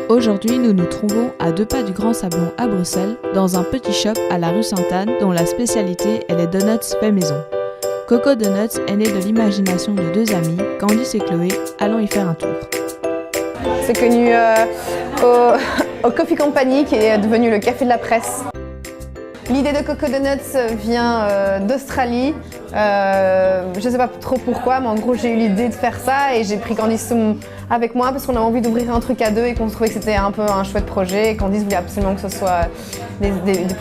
Aujourd'hui, nous nous trouvons à 2 pas du Grand Sablon à Bruxelles, dans un petit shop à la rue Sainte-Anne, dont la spécialité est les donuts faits maison. Coco Donuts est né de l'imagination de 2 amis, Candice et Chloé. Allons y faire un tour. C'est connu au Coffee Company, qui est devenu le café de la presse. L'idée de Coco Donuts vient d'Australie. Je ne sais pas trop pourquoi, mais en gros j'ai eu l'idée de faire ça et j'ai pris Candice avec moi parce qu'on avait envie d'ouvrir un truc à 2 et qu'on trouvait que c'était un peu un chouette projet. Et Candice voulait absolument que ce soit des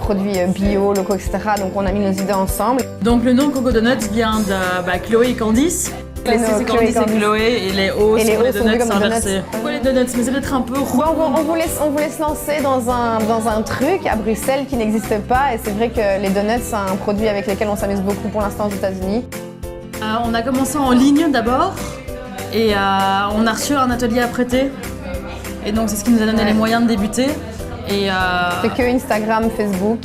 produits bio, locaux, etc. Donc on a mis nos idées ensemble. Donc le nom Coco Donuts vient de Chloé et Candice. Les C c'est Candice et Chloé et les O sont les donuts inversés. Pourquoi les donuts? Mais c'est peut-être un peu rond. On voulait se lancer dans un truc à Bruxelles qui n'existe pas et c'est vrai que les donuts c'est un produit avec lequel on s'amuse beaucoup pour l'instant aux États-Unis. On a commencé en ligne d'abord et on a reçu un atelier à prêter et donc c'est ce qui nous a donné les moyens de débuter. C'est que Instagram, Facebook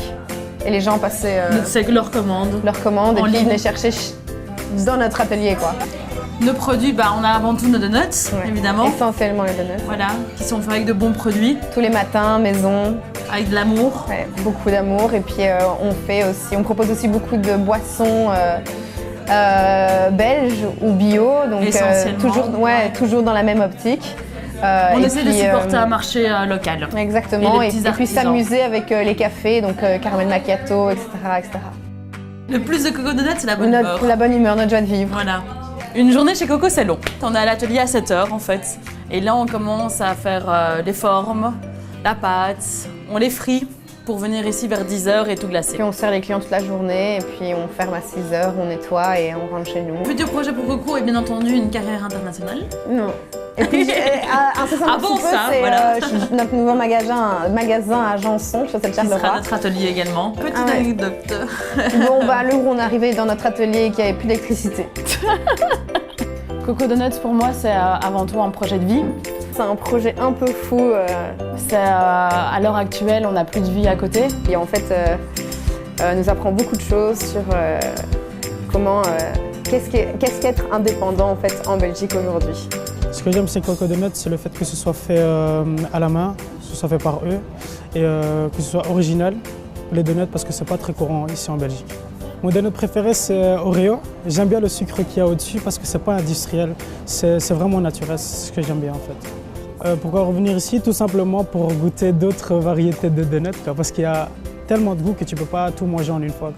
et les gens passaient leurs commandes et puis ils venaient chercher dans notre atelier quoi. Nos produits, on a avant tout nos donuts, évidemment. Essentiellement les donuts. Voilà, qui sont faits avec de bons produits. Tous les matins, maison. Avec de l'amour. Ouais, beaucoup d'amour. Et puis on propose aussi beaucoup de boissons belges ou bio. Donc toujours dans la même optique. On essaie de supporter un marché local. Exactement. Et puis s'amuser avec les cafés, donc caramel macchiato, etc., etc. Le plus de Coco Donuts, c'est la bonne humeur. La bonne humeur, notre joie de vivre. Voilà. Une journée chez Coco, c'est long. On est à l'atelier à 7 h en fait. Et là, on commence à faire les formes, la pâte, on les frit pour venir ici vers 10 h et tout glacer. Puis on sert les clients toute la journée et puis on ferme à 6 h, on nettoie et on rentre chez nous. Le futur projet pour Coco est bien entendu une carrière internationale. Non. Et puis, c'est notre nouveau magasin à Janson, chez cette Charleroi. Qui sera notre atelier également. Petite anecdote. Bon, le jour où on est arrivé dans notre atelier et qu'il n'y avait plus d'électricité. Coco Donuts, pour moi, c'est avant tout un projet de vie. C'est un projet un peu fou. À l'heure actuelle, on n'a plus de vie à côté. Et en fait, nous apprend beaucoup de choses sur comment, qu'est-ce qu'être indépendant en fait en Belgique aujourd'hui. Ce que j'aime, c'est Coco Donuts, c'est le fait que ce soit fait à la main, que ce soit fait par eux et que ce soit original, les donuts, parce que c'est pas très courant ici en Belgique. Mon donut préféré, c'est Oreo. J'aime bien le sucre qu'il y a au-dessus parce que c'est pas industriel, c'est vraiment naturel, c'est ce que j'aime bien en fait. Pourquoi revenir ici? Tout simplement pour goûter d'autres variétés de donuts, parce qu'il y a tellement de goût que tu peux pas tout manger en une fois.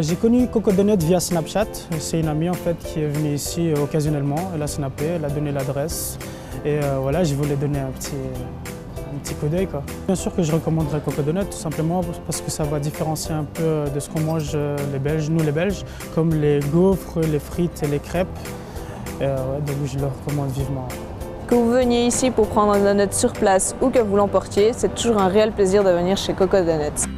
J'ai connu Coco Donuts via Snapchat. C'est une amie en fait qui est venue ici occasionnellement. Elle a snappé, elle a donné l'adresse et voilà, je voulais donner un petit coup d'œil. Bien sûr que je recommanderais Coco Donuts tout simplement parce que ça va différencier un peu de ce qu'on mange nous les Belges, comme les gaufres, les frites et les crêpes. Donc je le recommande vivement. Que vous veniez ici pour prendre un donut sur place ou que vous l'emportiez, c'est toujours un réel plaisir de venir chez Coco Donuts.